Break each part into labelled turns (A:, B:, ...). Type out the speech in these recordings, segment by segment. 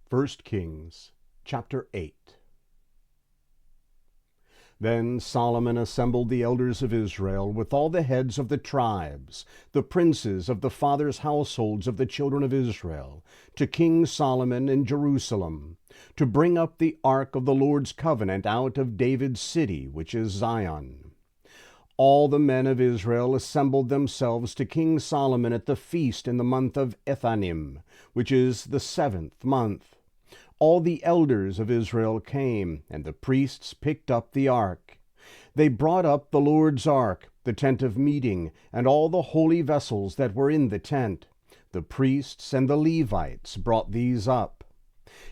A: 1 Kings chapter 8. Then Solomon assembled the elders of Israel with all the heads of the tribes, the princes of the fathers' households of the children of Israel, to King Solomon in Jerusalem, to bring up the ark of the Lord's covenant out of David's city, which is Zion. All the men of Israel assembled themselves to King Solomon at the feast in the month of Ethanim, which is the 7th month. All the elders of Israel came, and the priests picked up the ark. They brought up the Lord's ark, the tent of meeting, and all the holy vessels that were in the tent. The priests and the Levites brought these up.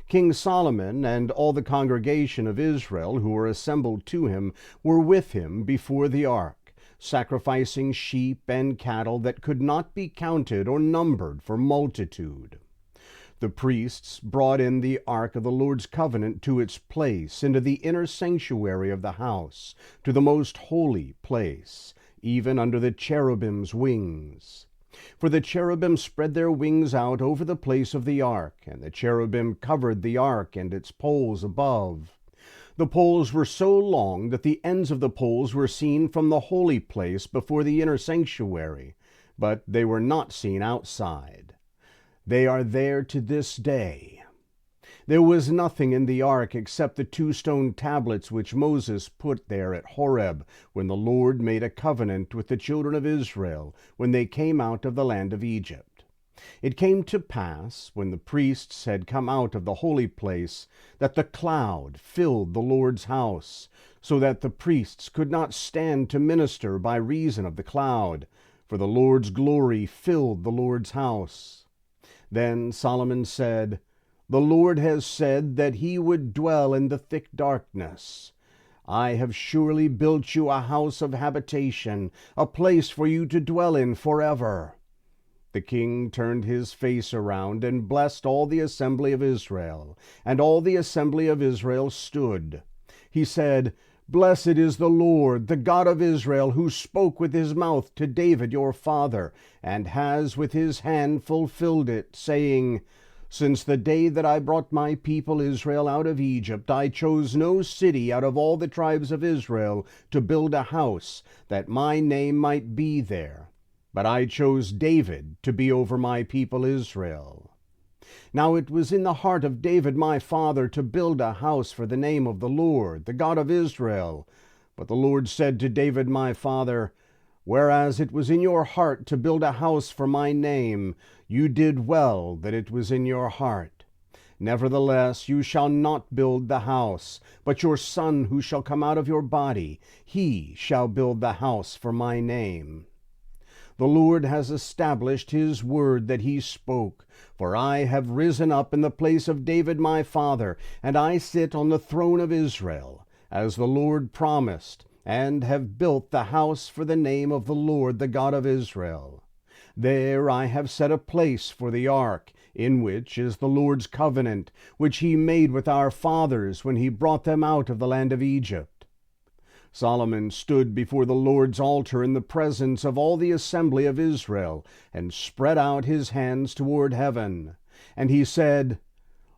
A: King Solomon and all the congregation of Israel who were assembled to him were with him before the ark, sacrificing sheep and cattle that could not be counted or numbered for multitude. The priests brought in the ark of the Lord's covenant to its place into the inner sanctuary of the house, to the most holy place, even under the cherubim's wings. For the cherubim spread their wings out over the place of the ark, and the cherubim covered the ark and its poles above. The poles were so long that the ends of the poles were seen from the holy place before the inner sanctuary, but they were not seen outside. They are there to this day. There was nothing in the ark except the 2 stone tablets which Moses put there at Horeb when the Lord made a covenant with the children of Israel when they came out of the land of Egypt. It came to pass, when the priests had come out of the holy place, that the cloud filled the Lord's house, so that the priests could not stand to minister by reason of the cloud, for the Lord's glory filled the Lord's house. Then Solomon said, "The Lord has said that he would dwell in the thick darkness. I have surely built you a house of habitation, a place for you to dwell in forever." The king turned his face around and blessed all the assembly of Israel, and all the assembly of Israel stood. He said, "Blessed is the Lord, the God of Israel, who spoke with his mouth to David your father, and has with his hand fulfilled it, saying, Since the day that I brought my people Israel out of Egypt, I chose no city out of all the tribes of Israel to build a house, that my name might be there. But I chose David to be over my people Israel. Now it was in the heart of David my father to build a house for the name of the Lord, the God of Israel. But the Lord said to David my father, Whereas it was in your heart to build a house for my name, you did well that it was in your heart. Nevertheless, you shall not build the house, but your son who shall come out of your body, he shall build the house for my name. The Lord has established his word that he spoke, for I have risen up in the place of David my father, and I sit on the throne of Israel, as the Lord promised, and have built the house for the name of the Lord, the God of Israel. There I have set a place for the ark, in which is the Lord's covenant, which he made with our fathers when he brought them out of the land of Egypt. Solomon stood before the Lord's altar in the presence of all the assembly of Israel, and spread out his hands toward heaven. And he said,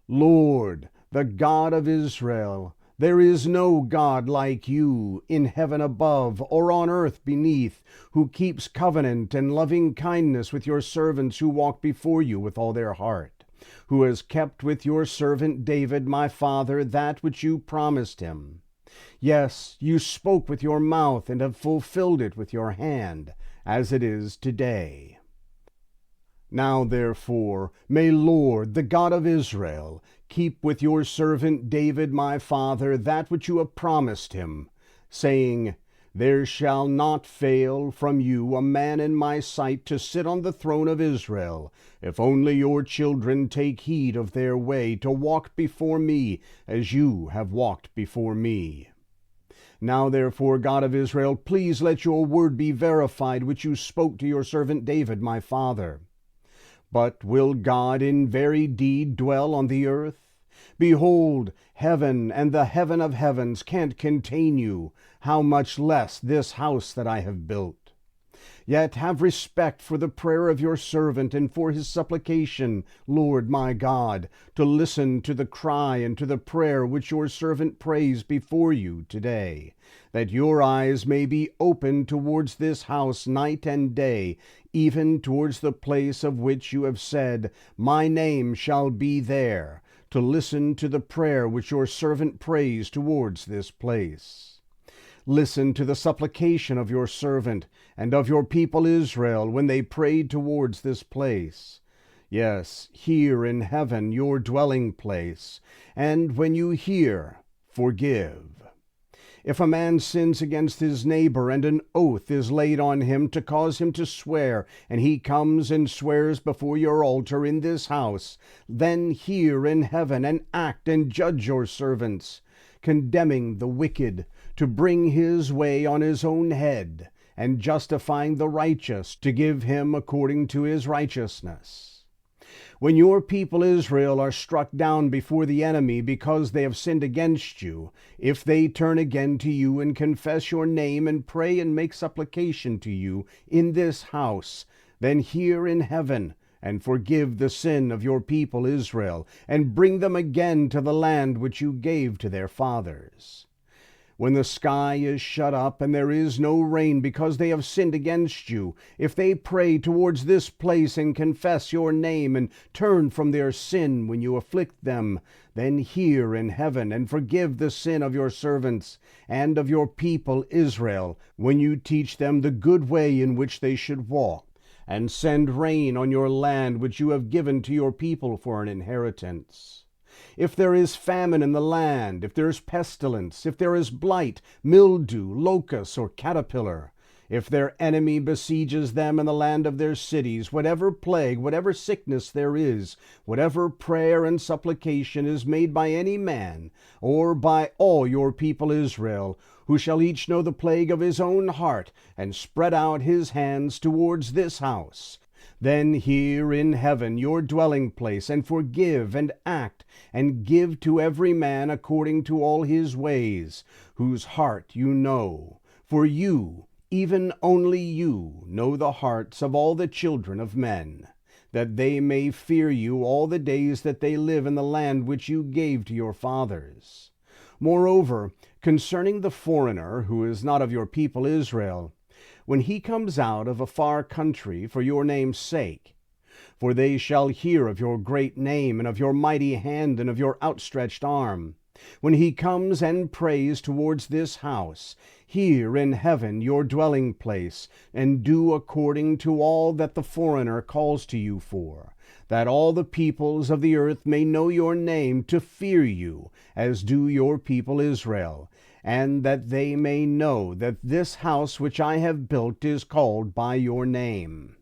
A: Lord, the God of Israel, there is no God like you, in heaven above or on earth beneath, who keeps covenant and loving kindness with your servants who walk before you with all their heart, who has kept with your servant David my father that which you promised him. Yes, you spoke with your mouth and have fulfilled it with your hand, as it is today. Now therefore, may Lord, the God of Israel, keep with your servant David my father that which you have promised him, saying, There shall not fail from you a man in my sight to sit on the throne of Israel, if only your children take heed of their way to walk before me as you have walked before me. Now therefore, God of Israel, please let your word be verified which you spoke to your servant David my father. But will God in very deed dwell on the earth? Behold, heaven and the heaven of heavens can't contain you, how much less this house that I have built. Yet have respect for the prayer of your servant and for his supplication, Lord my God, to listen to the cry and to the prayer which your servant prays before you today, that your eyes may be open towards this house night and day, even towards the place of which you have said, My name shall be there, to listen to the prayer which your servant prays towards this place. Listen to the supplication of your servant and of your people Israel when they prayed towards this place. Yes, here in heaven, your dwelling place, and when you hear, forgive. If a man sins against his neighbor, and an oath is laid on him to cause him to swear, and he comes and swears before your altar in this house, then hear in heaven, and act and judge your servants, condemning the wicked to bring his way on his own head, and justifying the righteous to give him according to his righteousness. When your people Israel are struck down before the enemy because they have sinned against you, if they turn again to you and confess your name and pray and make supplication to you in this house, then hear in heaven and forgive the sin of your people Israel, and bring them again to the land which you gave to their fathers. When the sky is shut up and there is no rain because they have sinned against you, if they pray towards this place and confess your name and turn from their sin when you afflict them, then hear in heaven and forgive the sin of your servants and of your people Israel when you teach them the good way in which they should walk, and send rain on your land which you have given to your people for an inheritance. If there is famine in the land, if there is pestilence, if there is blight, mildew, locust, or caterpillar, if their enemy besieges them in the land of their cities, whatever plague, whatever sickness there is, whatever prayer and supplication is made by any man, or by all your people Israel, who shall each know the plague of his own heart, and spread out his hands towards this house, then hear in heaven your dwelling place, and forgive and act, and give to every man according to all his ways, whose heart you know. For you, even only you, know the hearts of all the children of men, that they may fear you all the days that they live in the land which you gave to your fathers. Moreover, concerning the foreigner who is not of your people Israel, when he comes out of a far country for your name's sake, for they shall hear of your great name, and of your mighty hand, and of your outstretched arm. When he comes and prays towards this house, hear in heaven your dwelling place, and do according to all that the foreigner calls to you for, that all the peoples of the earth may know your name, to fear you, as do your people Israel, and that they may know that this house which I have built is called by your name.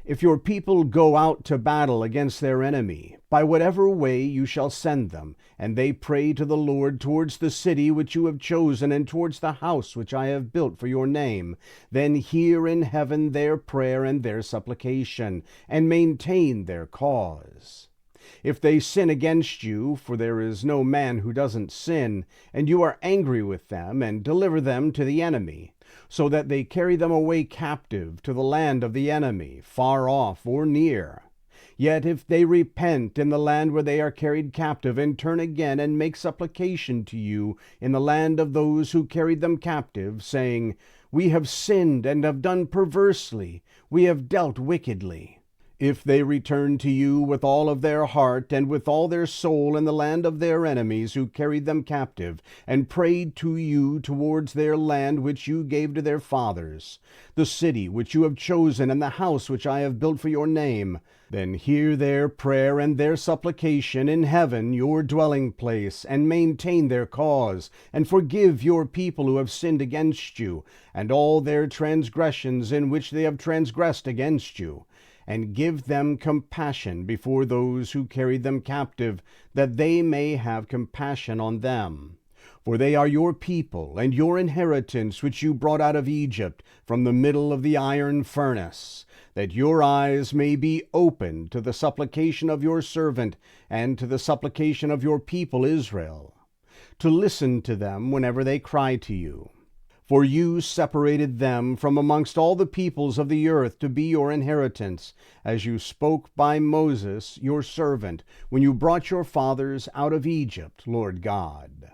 A: If your people go out to battle against their enemy, by whatever way you shall send them, and they pray to the Lord towards the city which you have chosen, and towards the house which I have built for your name, then hear in heaven their prayer and their supplication, and maintain their cause. If they sin against you, for there is no man who doesn't sin, and you are angry with them, and deliver them to the enemy, so that they carry them away captive to the land of the enemy, far off or near. Yet if they repent in the land where they are carried captive, and turn again and make supplication to you in the land of those who carried them captive, saying, We have sinned and have done perversely, we have dealt wickedly. If they return to you with all of their heart and with all their soul in the land of their enemies who carried them captive, and prayed to you towards their land which you gave to their fathers, the city which you have chosen, and the house which I have built for your name, then hear their prayer and their supplication in heaven, your dwelling place, and maintain their cause, and forgive your people who have sinned against you, and all their transgressions in which they have transgressed against you, and give them compassion before those who carried them captive, that they may have compassion on them. For they are your people, and your inheritance, which you brought out of Egypt, from the middle of the iron furnace, that your eyes may be open to the supplication of your servant, and to the supplication of your people Israel, to listen to them whenever they cry to you. For you separated them from amongst all the peoples of the earth to be your inheritance, as you spoke by Moses, your servant, when you brought your fathers out of Egypt, Lord God.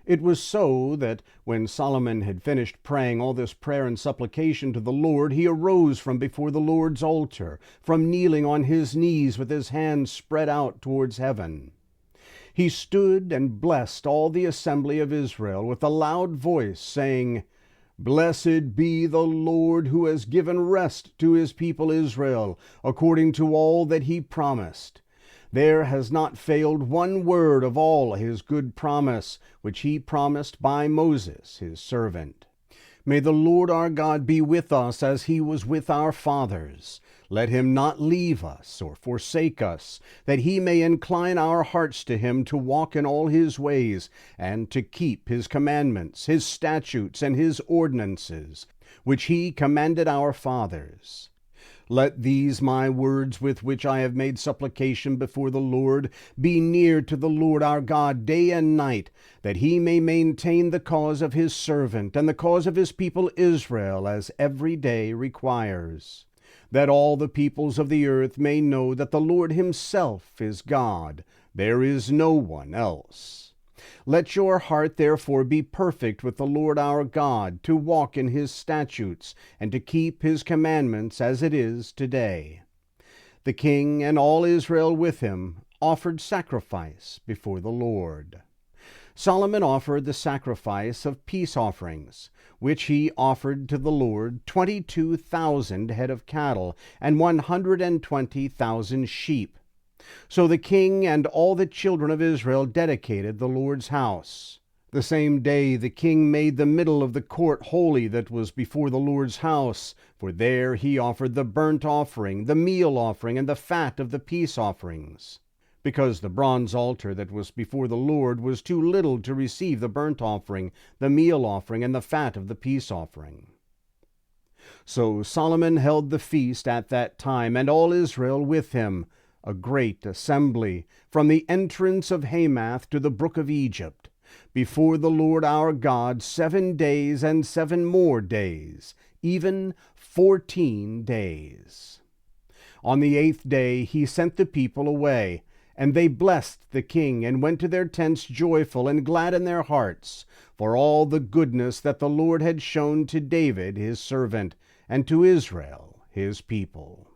A: It was so that when Solomon had finished praying all this prayer and supplication to the Lord, he arose from before the Lord's altar, from kneeling on his knees with his hands spread out towards heaven. He stood and blessed all the assembly of Israel with a loud voice, saying, Blessed be the Lord, who has given rest to his people Israel, according to all that he promised. There has not failed one word of all his good promise, which he promised by Moses, his servant. May the Lord our God be with us as he was with our fathers. Let him not leave us or forsake us, that he may incline our hearts to him to walk in all his ways, and to keep his commandments, his statutes, and his ordinances, which he commanded our fathers. Let these my words with which I have made supplication before the Lord be near to the Lord our God day and night, that he may maintain the cause of his servant and the cause of his people Israel, as every day requires, that all the peoples of the earth may know that the Lord himself is God. There is no one else. Let your heart therefore be perfect with the Lord our God, to walk in his statutes, and to keep his commandments as it is today. The king and all Israel with him offered sacrifice before the Lord. Solomon offered the sacrifice of peace offerings, which he offered to the Lord 22,000 head of cattle and 120,000 sheep. So the king and all the children of Israel dedicated the Lord's house. The same day the king made the middle of the court holy that was before the Lord's house, for there he offered the burnt offering, the meal offering, and the fat of the peace offerings. Because the bronze altar that was before the Lord was too little to receive the burnt offering, the meal offering, and the fat of the peace offering. So Solomon held the feast at that time, and all Israel with him, a great assembly, from the entrance of Hamath to the brook of Egypt, before the Lord our God 7 days and 7 more days, even 14 days. On the 8th day he sent the people away, and they blessed the king, and went to their tents joyful and glad in their hearts, for all the goodness that the Lord had shown to David his servant, and to Israel his people.